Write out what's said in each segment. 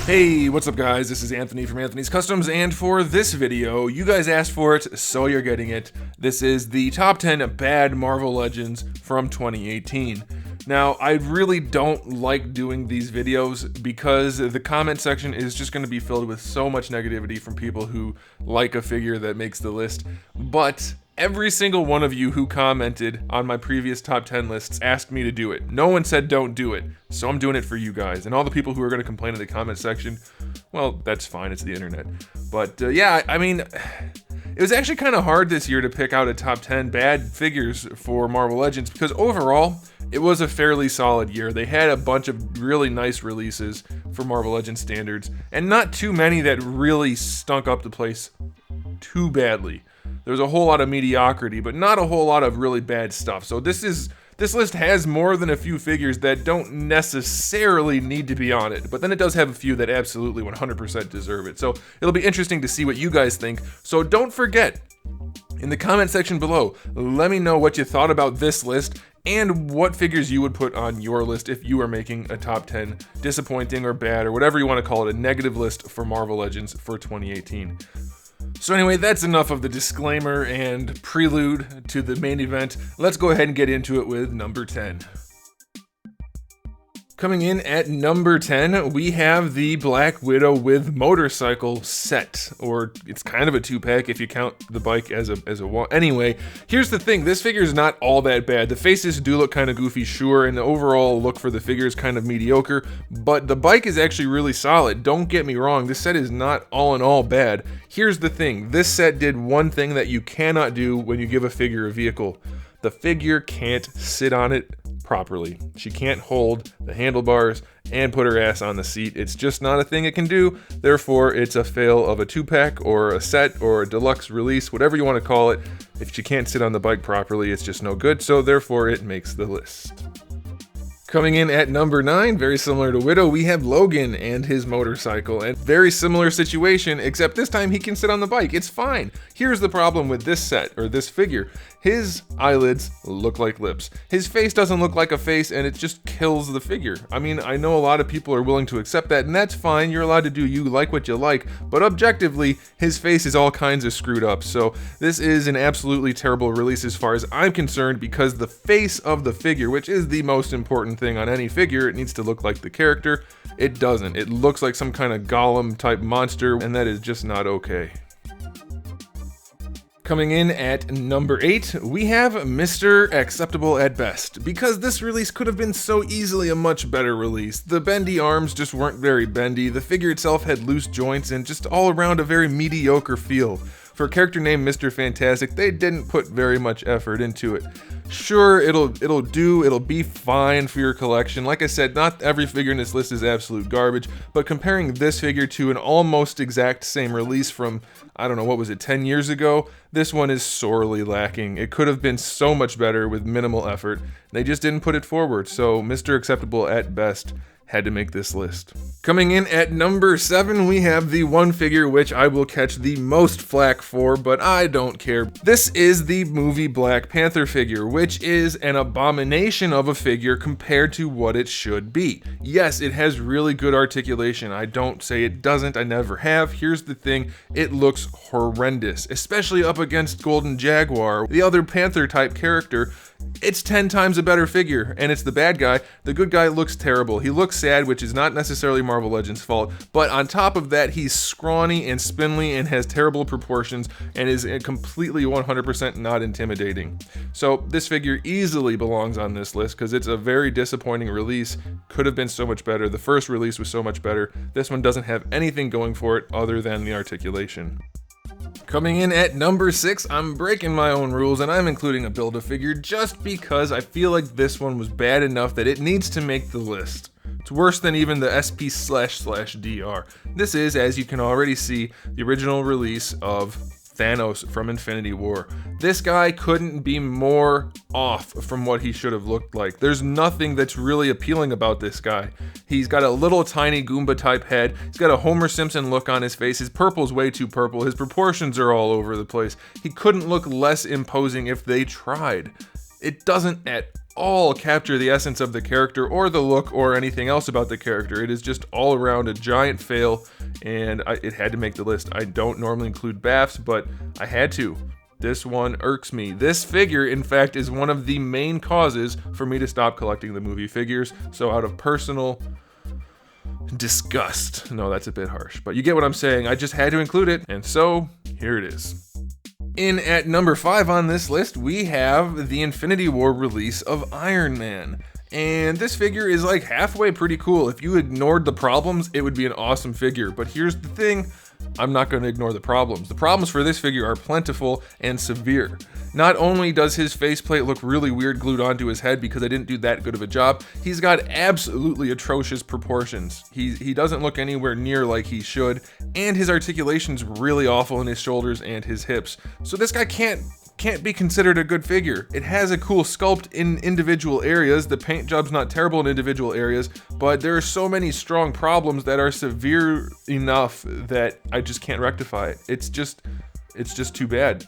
Hey, what's up guys? This is Anthony from Anthony's Customs, and for this video, you guys asked for it, so you're getting it. This is the top 10 bad Marvel Legends from 2018. Now, I really don't like doing these videos because the comment section is just going to be filled with so much negativity from people who like a figure that makes the list, but every single one of you who commented on my previous top 10 lists asked me to do it. No one said don't do it, so I'm doing it for you guys. And all the people who are going to complain in the comment section, well, that's fine, it's the internet. But yeah, I mean, it was actually kind of hard this year to pick out a top 10 bad figures for Marvel Legends because overall, it was a fairly solid year. They had a bunch of really nice releases for Marvel Legends standards, and not too many that really stunk up the place too badly. There's a whole lot of mediocrity, but not a whole lot of really bad stuff. So this list has more than a few figures that don't necessarily need to be on it, but then it does have a few that absolutely 100% deserve it. So it'll be interesting to see what you guys think. So don't forget, in the comment section below, let me know what you thought about this list and what figures you would put on your list if you are making a top 10 disappointing or bad or whatever you want to call it, a negative list for Marvel Legends for 2018. So anyway, that's enough of the disclaimer and prelude to the main event. Let's go ahead and get into it with number 10. Coming in at number 10, we have the Black Widow with motorcycle set, or it's kind of a two-pack if you count the bike as a one. Anyway, here's the thing, this figure is not all that bad. The faces do look kind of goofy, sure, and the overall look for the figure is kind of mediocre, but the bike is actually really solid. Don't get me wrong, this set is not all in all bad. Here's the thing, this set did one thing that you cannot do when you give a figure a vehicle. The figure can't sit on it properly. She can't hold the handlebars and put her ass on the seat. It's just not a thing it can do. Therefore, it's a fail of a two-pack or a set or a deluxe release, whatever you want to call it. If she can't sit on the bike properly, it's just no good. So therefore, it makes the list. Coming in at number 9, very similar to Widow, we have Logan and his motorcycle, and very similar situation, except this time he can sit on the bike. It's fine. Here's the problem with this set, or this figure. His eyelids look like lips. His face doesn't look like a face, and it just kills the figure. I mean, I know a lot of people are willing to accept that, and that's fine. You're allowed to do you like what you like, but objectively, his face is all kinds of screwed up. So this is an absolutely terrible release as far as I'm concerned, because the face of the figure, which is the most important thing on any figure, it needs to look like the character. It doesn't. It looks like some kind of golem type monster, and that is just not okay. Coming in at number 8, we have Mr. Acceptable at Best, because this release could have been so easily a much better release. The bendy arms just weren't very bendy, the figure itself had loose joints, and just all around a very mediocre feel. For a character named Mr. Fantastic, they didn't put very much effort into it. Sure, it'll be fine for your collection. Like I said, not every figure in this list is absolute garbage, but comparing this figure to an almost exact same release from, I don't know, what was it, 10 years ago? This one is sorely lacking. It could have been so much better with minimal effort. They just didn't put it forward, so Mr. Acceptable at Best had to make this list. Coming in at number 7, we have the one figure which I will catch the most flack for, but I don't care. This is the movie Black Panther figure, which is an abomination of a figure compared to what it should be. Yes, it has really good articulation. I don't say it doesn't, I never have. Here's the thing, it looks horrendous, especially up against Golden Jaguar, the other Panther type character. It's 10 times a better figure, and it's the bad guy. The good guy looks terrible. He looks sad, which is not necessarily Marvel Legends' fault, but on top of that, he's scrawny and spindly and has terrible proportions and is completely 100% not intimidating. So this figure easily belongs on this list because it's a very disappointing release. Could have been so much better. The first release was so much better. This one doesn't have anything going for it other than the articulation. Coming in at number 6, I'm breaking my own rules and I'm including a Build-A-Figure just because I feel like this one was bad enough that it needs to make the list. It's worse than even the SP//DR. This is, as you can already see, the original release of Thanos from Infinity War. This guy couldn't be more off from what he should have looked like. There's nothing that's really appealing about this guy. He's got a little tiny Goomba type head. He's got a Homer Simpson look on his face. His purple's way too purple. His proportions are all over the place. He couldn't look less imposing if they tried. It doesn't at all capture the essence of the character or the look or anything else about the character. It is just all around a giant fail, and it had to make the list. I don't normally include BAFs, but I had to. This one irks me. This figure, in fact, is one of the main causes for me to stop collecting the movie figures. So out of personal disgust, no, that's a bit harsh, but you get what I'm saying. I just had to include it, and so here it is. In at number 5 on this list, we have the Infinity War release of Iron Man. And this figure is like halfway pretty cool. If you ignored the problems, it would be an awesome figure. But here's the thing, I'm not going to ignore the problems. The problems for this figure are plentiful and severe. Not only does his faceplate look really weird glued onto his head because I didn't do that good of a job, he's got absolutely atrocious proportions. He doesn't look anywhere near like he should, and his articulation's really awful in his shoulders and his hips. So this guy can't be considered a good figure. It has a cool sculpt in individual areas. The paint job's not terrible in individual areas, but there are so many strong problems that are severe enough that I just can't rectify it. It's just too bad.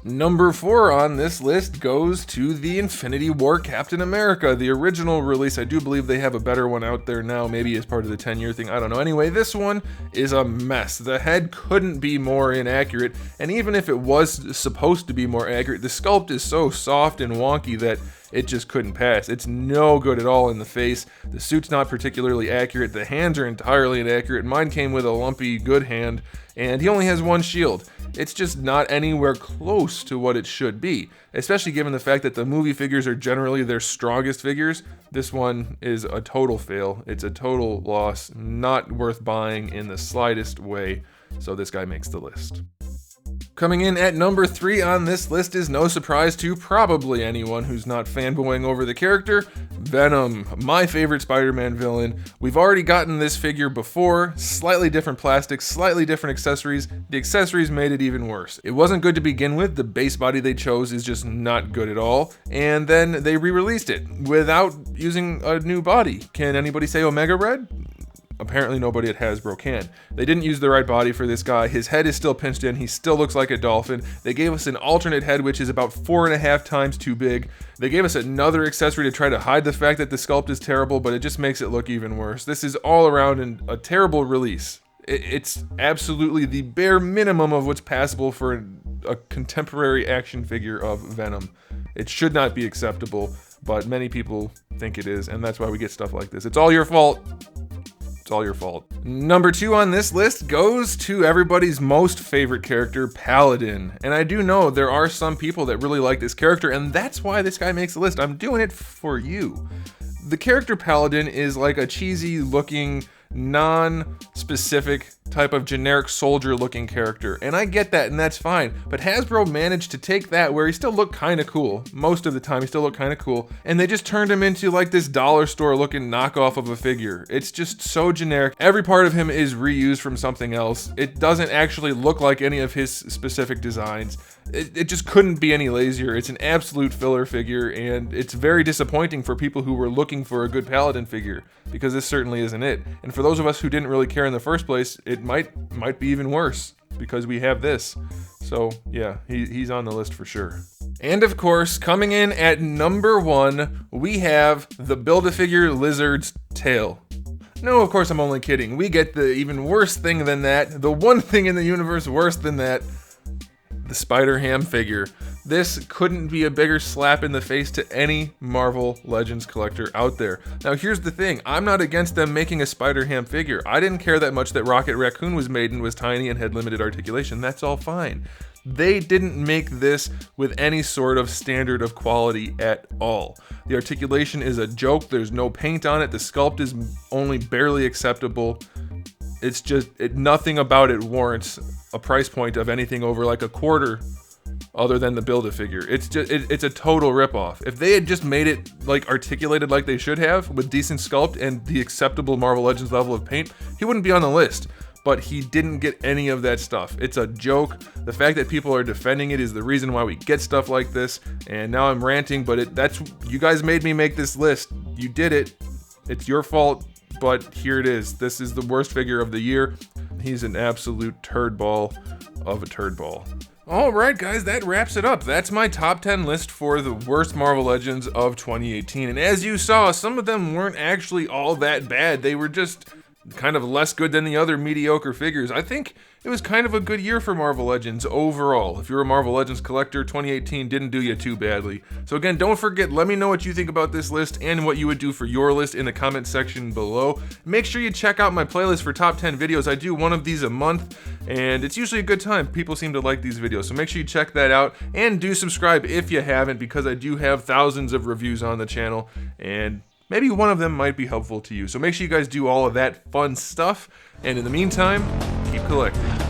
Number 4 on this list goes to the Infinity War Captain America, the original release. I do believe they have a better one out there now, maybe as part of the 10-year thing, I don't know. Anyway, this one is a mess. The head couldn't be more inaccurate, and even if it was supposed to be more accurate, the sculpt is so soft and wonky that it just couldn't pass. It's no good at all in the face. The suit's not particularly accurate. The hands are entirely inaccurate. Mine came with a lumpy good hand, and he only has one shield. It's just not anywhere close to what it should be, especially given the fact that the movie figures are generally their strongest figures. This one is a total fail. It's a total loss, not worth buying in the slightest way, so this guy makes the list. Coming in at number 3 on this list is no surprise to probably anyone who's not fanboying over the character, Venom, my favorite Spider-Man villain. We've already gotten this figure before, slightly different plastics, slightly different accessories. The accessories made it even worse. It wasn't good to begin with, the base body they chose is just not good at all, and then they re-released it without using a new body. Can anybody say Omega Red? Apparently nobody at Hasbro can. They didn't use the right body for this guy. His head is still pinched in. He still looks like a dolphin. They gave us an alternate head, which is about 4.5 times too big. They gave us another accessory to try to hide the fact that the sculpt is terrible, but it just makes it look even worse. This is all around a terrible release. It's absolutely the bare minimum of what's passable for a contemporary action figure of Venom. It should not be acceptable, but many people think it is, and that's why we get stuff like this. It's all your fault. It's all your fault. Number 2 on this list goes to everybody's most favorite character, Paladin. And I do know there are some people that really like this character, and that's why this guy makes the list. I'm doing it for you. The character Paladin is like a cheesy looking, non-specific type of generic soldier looking character, and I get that, and that's fine, but Hasbro managed to take that where he still looked kind of cool. Most of the time he still looked kind of cool, and they just turned him into like this dollar store looking knockoff of a figure. It's just so generic. Every part of him is reused from something else. It doesn't actually look like any of his specific designs. It just couldn't be any lazier. It's an absolute filler figure, and it's very disappointing for people who were looking for a good Paladin figure, because this certainly isn't it. And for those of us who didn't really care in the first place, it might be even worse because we have this. So yeah, he's on the list for sure. And of course, coming in at number 1, we have the Build-A-Figure Lizard's tail. No, of course I'm only kidding. We get the even worse thing than that, the one thing in the universe worse than that, the Spider-Ham figure. This couldn't be a bigger slap in the face to any Marvel Legends collector out there. Now here's the thing, I'm not against them making a Spider-Ham figure. I didn't care that much that Rocket Raccoon was made and was tiny and had limited articulation. That's all fine. They didn't make this with any sort of standard of quality at all. The articulation is a joke, there's no paint on it, the sculpt is only barely acceptable. It's just, nothing about it warrants a price point of anything over like a quarter other than the Build-A-Figure. It's a total ripoff. If they had just made it like articulated like they should have with decent sculpt and the acceptable Marvel Legends level of paint, he wouldn't be on the list. But he didn't get any of that stuff. It's a joke. The fact that people are defending it is the reason why we get stuff like this. And now I'm ranting, but that's you guys made me make this list. You did it. It's your fault. But here it is. This is the worst figure of the year. He's an absolute turd ball of a turd ball. Alright guys, that wraps it up. That's my top 10 list for the worst Marvel Legends of 2018. And as you saw, some of them weren't actually all that bad. They were just kind of less good than the other mediocre figures. I think it was kind of a good year for Marvel Legends overall. If you're a Marvel Legends collector, 2018 didn't do you too badly. So again, don't forget, let me know what you think about this list and what you would do for your list in the comment section below. Make sure you check out my playlist for top 10 videos. I do one of these a month, and it's usually a good time. People seem to like these videos, so make sure you check that out, and do subscribe if you haven't, because I do have thousands of reviews on the channel, and maybe one of them might be helpful to you. So make sure you guys do all of that fun stuff, and in the meantime, keep collecting.